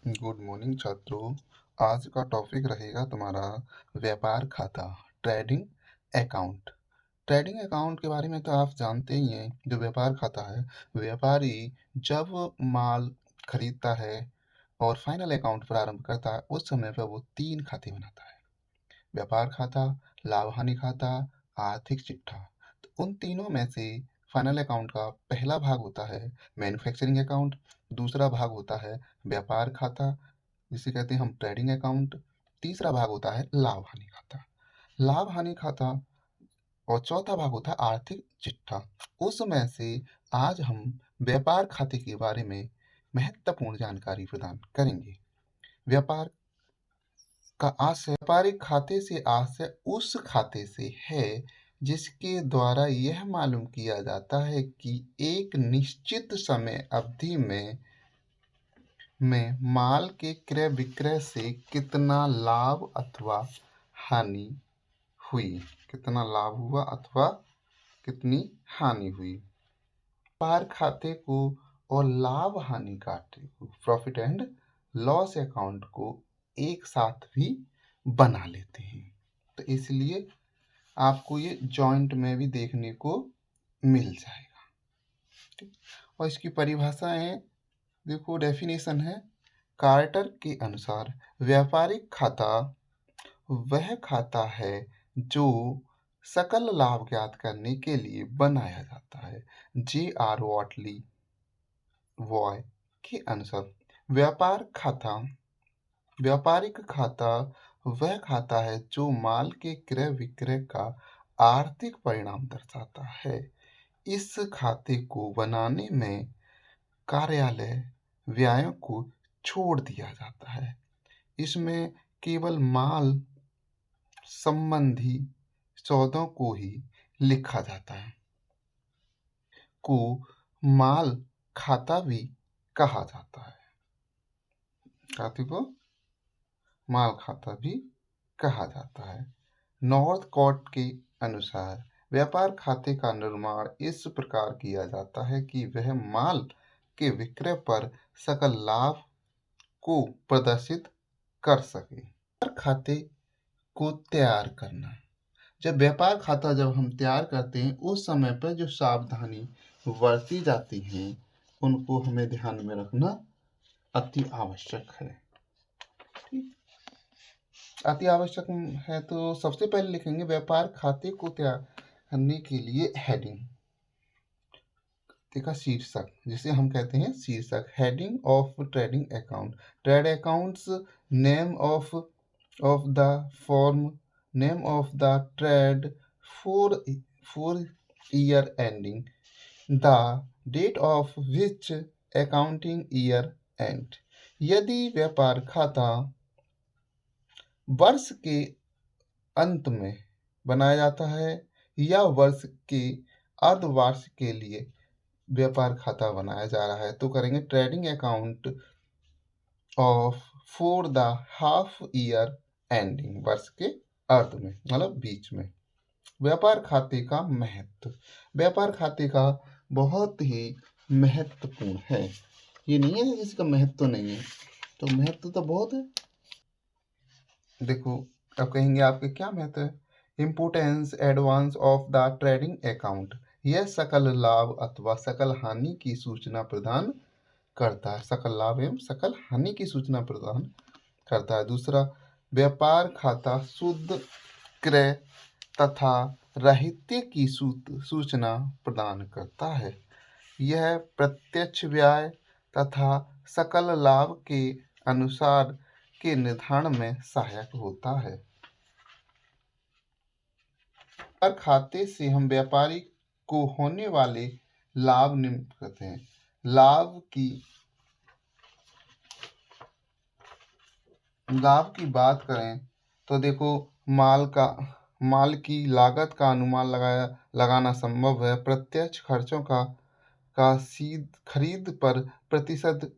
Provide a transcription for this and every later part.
Good morning छात्रों। आज का टॉपिक रहेगा तुम्हारा व्यापार खाता, ट्रेडिंग अकाउंट। ट्रेडिंग अकाउंट के बारे में तो आप जानते ही हैं। जो व्यापार खाता है, व्यापारी जब माल खरीदता है और फाइनल अकाउंट प्रारंभ करता है, उस समय पर वो 3 खाते बनाता है। व्यापार खाता, लाभ हानि खाता, आर्थिक चिट्ठा। तो उन तीनों में से फाइनल अकाउंट का पहला भाग होता है मैन्युफैक्चरिंग अकाउंट, दूसरा भाग होता है व्यापार खाता जिसे कहते हैं हम ट्रेडिंग अकाउंट, तीसरा भाग होता है लाभ हानि खाता। लाभ हानि खाता और चौथा भाग होता है आर्थिक चिट्ठा। उसमें से आज हम व्यापार खाते के बारे में महत्वपूर्ण जानकारी प्रदान करेंगे। व्यापार का आशय, व्यापारिक खाते से आशय उस खाते से है जिसके द्वारा यह मालूम किया जाता है कि एक निश्चित समय अवधि में माल के क्रय विक्रय से कितना लाभ अथवा हानि हुई, कितना लाभ हुआ अथवा कितनी हानि हुई। व्यापार खाते को और लाभ हानि खाते को, प्रॉफिट एंड लॉस अकाउंट को एक साथ भी बना लेते हैं। तो इसलिए आपको ये जॉइंट में भी देखने को मिल जाएगा। ठीक। और इसकी परिभाषाएं देखो, डेफिनेशन है कार्टर के अनुसार व्यापारिक खाता वह खाता है जो सकल लाभ ज्ञात करने के लिए बनाया जाता है। J.R. वॉटली वॉय के अनुसार व्यापारिक खाता वह खाता है जो माल के क्रय विक्रय का आर्थिक परिणाम दर्शाता है। इस खाते को बनाने में कार्यालय व्ययों को छोड़ दिया जाता है। इसमें केवल माल संबंधी सौदों को ही लिखा जाता है। को माल खाता भी कहा जाता है। खाते को माल खाता भी कहा जाता है। नॉर्थ कोर्ट के अनुसार व्यापार खाते का निर्माण इस प्रकार किया जाता है कि वह माल के विक्रय पर सकल लाभ को प्रदर्शित कर सके। व्यापार खाते को तैयार करना, जब हम तैयार करते हैं उस समय पर जो सावधानी बरती जाती हैं उनको हमें ध्यान में रखना अति आवश्यक है। ठीक, अति आवश्यक है। तो सबसे पहले लिखेंगे व्यापार खाते को तैयार करने के लिए हेडिंग का शीर्षक, जिसे हम कहते हैं शीर्षक। Heading of trading account, trade accounts, name of the form, name of the trade, for year ending, the date of which accounting year end. यदि व्यापार खाता वर्ष के अंत में बनाया जाता है या वर्ष के अर्धवार्षिक के लिए व्यापार खाता बनाया जा रहा है तो करेंगे trading account of for the half year ending, वर्ष के अर्ध में मतलब बीच में। व्यापार खाते का महत्व, व्यापार खाते का बहुत ही महत्वपूर्ण है। ये नहीं है इसका महत्व नहीं है, तो महत्व तो बहुत है। देखो, अब कहेंगे आपके क्या महत्व है। Importance advance of the trading account, यह सकल लाभ अथवा सकल हानि की सूचना प्रदान करता है। सकल लाभ एवं सकल हानि की सूचना प्रदान करता है। दूसरा, व्यापार खाता शुद्ध क्रय तथा राहित्य की सूचना प्रदान करता है। यह प्रत्यक्ष व्यय तथा सकल लाभ के अनुसार के निर्धारण में सहायक होता है। व्यापार खाते से हम व्यापारी को होने वाले लाभ निम्न करते हैं। लाभ की बात करें तो देखो, माल की लागत का अनुमान लगाना संभव है। प्रत्यक्ष खर्चों का खरीद पर प्रतिशत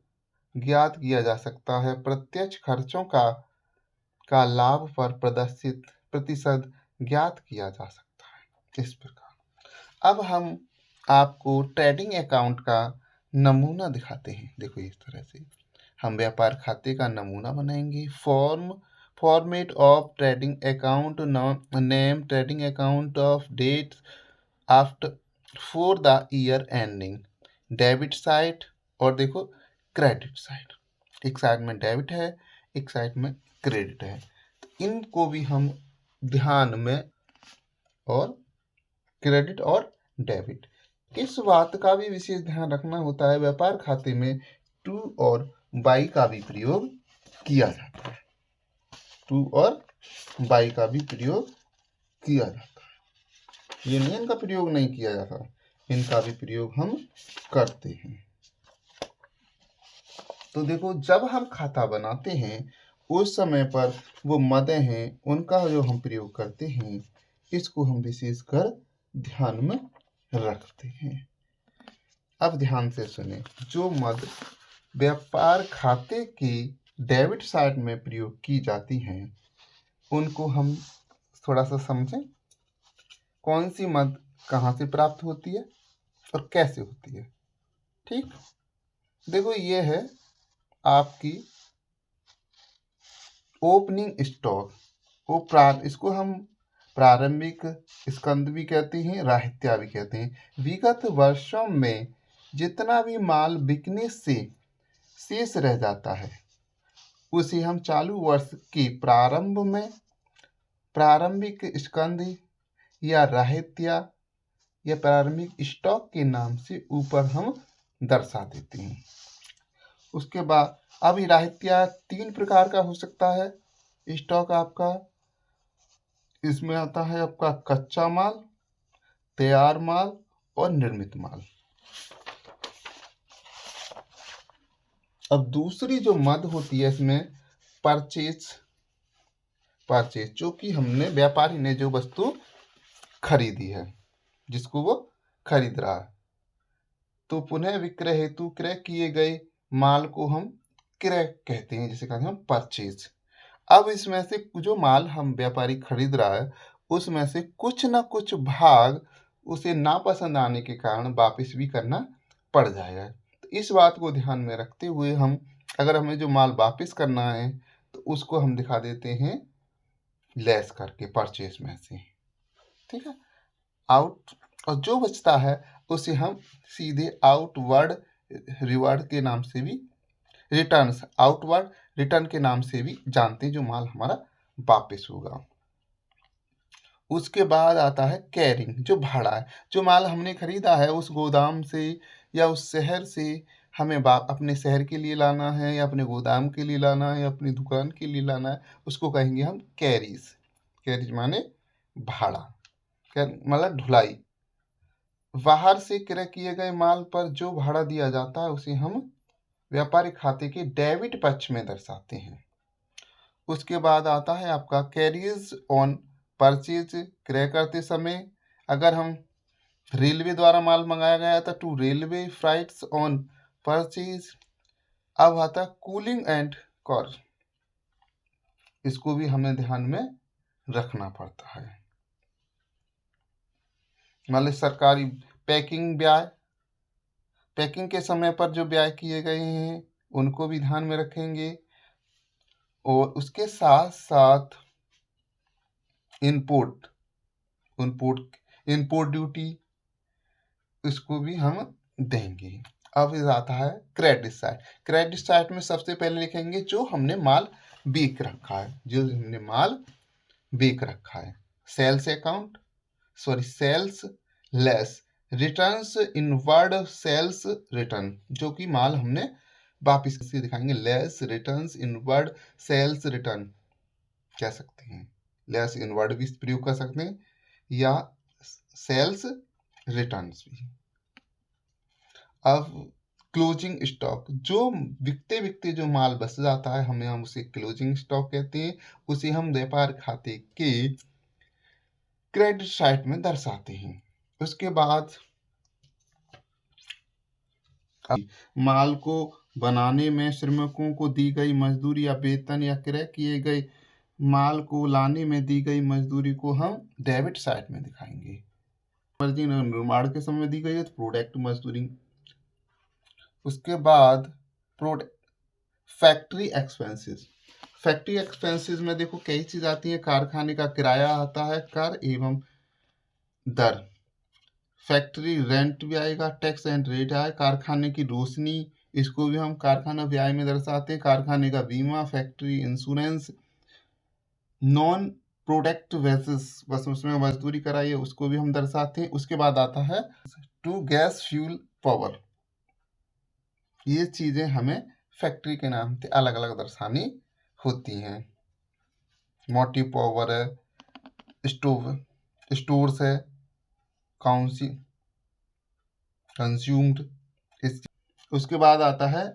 ज्ञात किया जा सकता है। प्रत्यक्ष खर्चों का लाभ पर प्रदर्शित प्रतिशत ज्ञात किया जा सकता है। इस प्रकार अब हम आपको ट्रेडिंग अकाउंट का नमूना दिखाते हैं। देखो इस तरह से हम व्यापार खाते का नमूना बनाएंगे। Format of trading account, name trading account of date after for the year ending, debit side और देखो क्रेडिट साइड। एक साइड में डेबिट है, एक साइड में क्रेडिट है। तो इनको भी हम ध्यान में, और क्रेडिट और डेबिट, इस बात का भी विशेष ध्यान रखना होता है, व्यापार खाते में टू और बाई का भी प्रयोग किया जाता है। टू और बाई का भी प्रयोग किया जाता है। ये नहीं इनका प्रयोग नहीं किया जाता, इनका भी प्रयोग हम करते हैं। तो देखो, जब हम खाता बनाते हैं उस समय पर वो मदें हैं उनका जो हम प्रयोग करते हैं, इसको हम विशेषकर ध्यान में रखते हैं। अब ध्यान से सुने, जो मद व्यापार खाते की डेबिट साइड में प्रयोग की जाती हैं उनको हम थोड़ा सा समझें। कौन सी मद कहाँ से प्राप्त होती है और कैसे होती है। ठीक, देखो ये है आपकी ओपनिंग स्टॉक। इसको हम प्रारंभिक स्कंद भी कहते हैं, राहित्या भी कहते हैं। विगत वर्षों में जितना भी माल बिकने से शेष रह जाता है उसे हम चालू वर्ष के प्रारंभ में प्रारंभिक स्कंद या राहित्या या प्रारंभिक स्टॉक के नाम से ऊपर हम दर्शा देते हैं। उसके बाद अब राहित्या 3 प्रकार का हो सकता है। स्टॉक आपका इसमें आता है आपका कच्चा माल, तैयार माल और निर्मित माल। अब दूसरी जो मद होती है इसमें परचेज, जो कि हमने व्यापारी ने जो वस्तु खरीदी है, जिसको वो खरीद रहा है, तो पुनः विक्रय हेतु क्रय किए गए माल को हम क्रय कहते हैं, जिसे कहते हैं हम परचेज। अब इसमें से जो माल हम व्यापारी खरीद रहा है उसमें से कुछ ना कुछ भाग उसे नापसंद आने के कारण वापस भी करना पड़ जाएगा। तो इस बात को ध्यान में रखते हुए हम, अगर हमें जो माल वापस करना है तो उसको हम दिखा देते हैं लेस करके परचेज में से। ठीक है, आउट, और जो बचता है उसे हम सीधे आउटवर्ड रिवर्ड के नाम से भी, रिटर्न्स आउटवर्ड रिटर्न के नाम से भी जानते हैं, जो माल हमारा वापस होगा। उसके बाद आता है कैरिंग, जो भाड़ा है। जो माल हमने खरीदा है उस गोदाम से या उस शहर से हमें अपने शहर के लिए लाना है या अपने गोदाम के लिए लाना है या अपनी दुकान के लिए लाना है, उसको कहेंगे हम कैरीज। कैरीज माने भाड़ा, मतलब ढुलाई। बाहर से क्रय किए गए माल पर जो भाड़ा दिया जाता है उसे हम व्यापारी खाते के डेबिट पक्ष में दर्शाते हैं। उसके बाद आता है आपका कैरीज ऑन परचेज। क्रय करते समय अगर हम रेलवे द्वारा माल मंगाया गया था टू रेलवे फ्राइट्स ऑन परचेज। अब आता है कूलिंग एंड कॉस्ट, इसको भी हमें ध्यान में रखना पड़ता है। मतलब सरकारी पैकिंग व्यय, पैकिंग के समय पर जो व्यय किए गए हैं उनको भी ध्यान में रखेंगे। और उसके साथ साथ इनपुट ड्यूटी, इसको भी हम देंगे। अब आता है क्रेडिट साइड। क्रेडिट साइड में सबसे पहले लिखेंगे जो हमने माल बेच रखा है, sales account, sales less returns inward sales return, जो कि माल हमने वापिस से दिखाएंगे। Less returns inward sales return कह सकते हैं, लेस इनवर्ड भी प्रयोग कर सकते हैं या सेल्स रिटर्न्स भी। अब क्लोजिंग स्टॉक, जो बिकते जो माल बच जाता है हम उसे क्लोजिंग स्टॉक कहते हैं। उसे हम व्यापार खाते के क्रेडिट साइड में दर्शाते हैं। उसके बाद माल को बनाने में श्रमिकों को दी गई मजदूरी या वेतन या क्रय किए गए माल को लाने में दी गई मजदूरी को हम डेबिट साइड में दिखाएंगे। निर्माण के समय दी गई है तो प्रोडक्ट मजदूरी। उसके बाद फैक्ट्री एक्सपेंसेस। फैक्ट्री एक्सपेंसेस में देखो कई चीज आती है, कारखाने का किराया आता है, कर एवं दर, फैक्ट्री रेंट भी आएगा, टैक्स एंड रेट आए, कारखाने की रोशनी, इसको भी हम कारखाना व्यय में दर्शाते हैं, कारखाने का बीमा, factory insurance, non product basis, बस उसमें मजदूरी कराई है, उसको भी हम दर्शाते हैं। उसके बाद आता है टू गैस फ्यूल पावर। ये चीजें हमें फैक्ट्री के नाम से अलग अलग दर्शानी होती हैं। मोटिव पावर है, स्टोव स्टोर्स है, काउंसी कंज्यूम्ड। उसके बाद आता है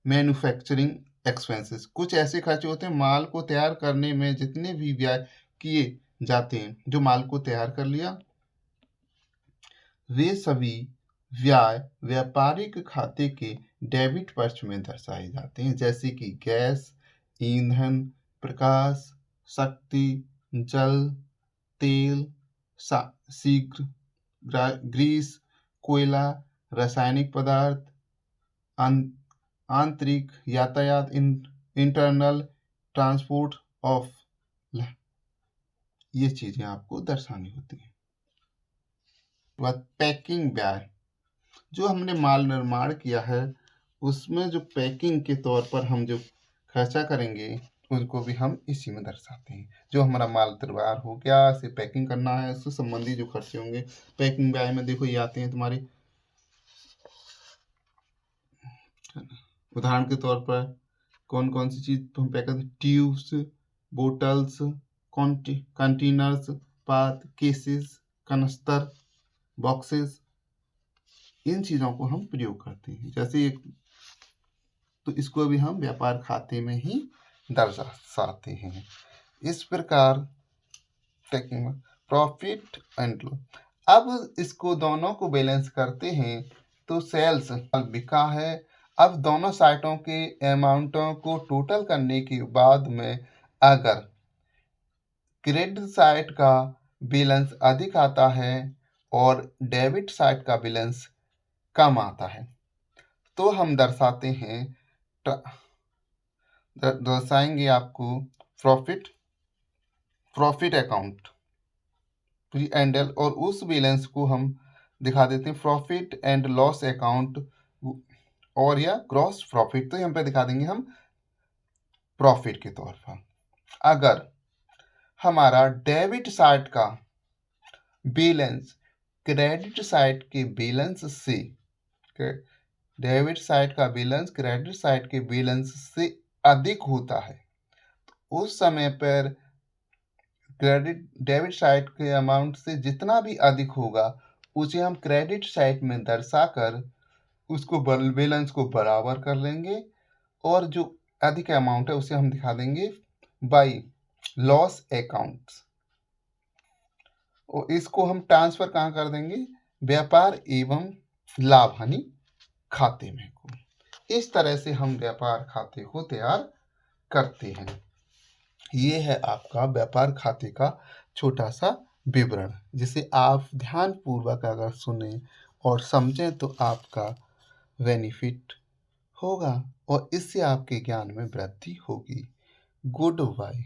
मैन्युफैक्चरिंग एक्सपेंसेस। कुछ ऐसे खर्चे होते हैं माल को तैयार करने में जितने भी व्यय किए जाते हैं, जो माल को तैयार कर लिया, वे सभी व्यय व्यापारिक खाते के डेबिट पक्ष में दर्शाए जाते हैं, जैसे कि गैस, ईंधन, प्रकाश, शक्ति, जल, तेल, शीघ्र, ग्रीस, कोयला, रासायनिक पदार्थ, आंतरिक यातायात, इंटरनल ट्रांसपोर्ट ऑफ, ये चीजें आपको दर्शानी होती है। बाद पैकिंग व्यय, जो हमने माल निर्माण किया है उसमें जो पैकिंग के तौर पर हम जो खर्चा करेंगे उनको भी हम इसी में दर्शाते हैं। जो हमारा माल तैयार हो गया, इसे पैकिंग करना है, उससे संबंधित जो खर्चे होंगे पैकिंग व्यय में देखो ये आते हैं तुम्हारे। उदाहरण के तौर पर कौन कौन सी चीज हम पैक करते हैं, ट्यूब्स, बोटल्स, कंटेनर्स, पात, केसेस, कनस्तर, बॉक्सेस, इन चीजों को हम प्रयोग करते हैं। जैसे तो इसको भी हम व्यापार खाते में ही दर्शाते हैं। इस प्रकार प्रॉफिट एंड लॉस। अब इसको दोनों को बैलेंस करते हैं तो सेल्स बिका है। अब दोनों साइटों के अमाउंटों को टोटल करने के बाद में अगर क्रेडिट साइड का बैलेंस अधिक आता है और डेबिट साइड का बैलेंस कम आता है तो हम दर्शाते हैं, दर्शाएंगे आपको प्रॉफिट अकाउंट एंडल, और उस बैलेंस को हम दिखा देते हैं प्रॉफिट एंड लॉस अकाउंट और या ग्रॉस प्रॉफिट। तो यहाँ पे दिखा देंगे हम प्रॉफिट के तौर पर। अगर हमारा डेबिट साइड का बैलेंस क्रेडिट साइड के बैलेंस से डेबिट साइड का बैलेंस क्रेडिट साइड के बैलेंस से अधिक होता है तो उस समय पर डेबिट साइड के अमाउंट से जितना भी अधिक होगा उसे हम क्रेडिट साइड में दर्शाकर उसको बैलेंस को बराबर कर लेंगे, और जो अधिक अमाउंट है उसे हम दिखा देंगे बाई लॉस अकाउंट्स, और इसको हम ट्रांसफर कहाँ कर देंगे, व्यापार एवं लाभ हानि खाते में को। इस तरह से हम व्यापार खाते को तैयार करते हैं। ये है आपका व्यापार खाते का छोटा सा विवरण, जिसे आप ध्यान पूर्वक अगर सुने और समझें तो आपका बेनिफिट होगा और इससे आपके ज्ञान में वृद्धि होगी। Good bye.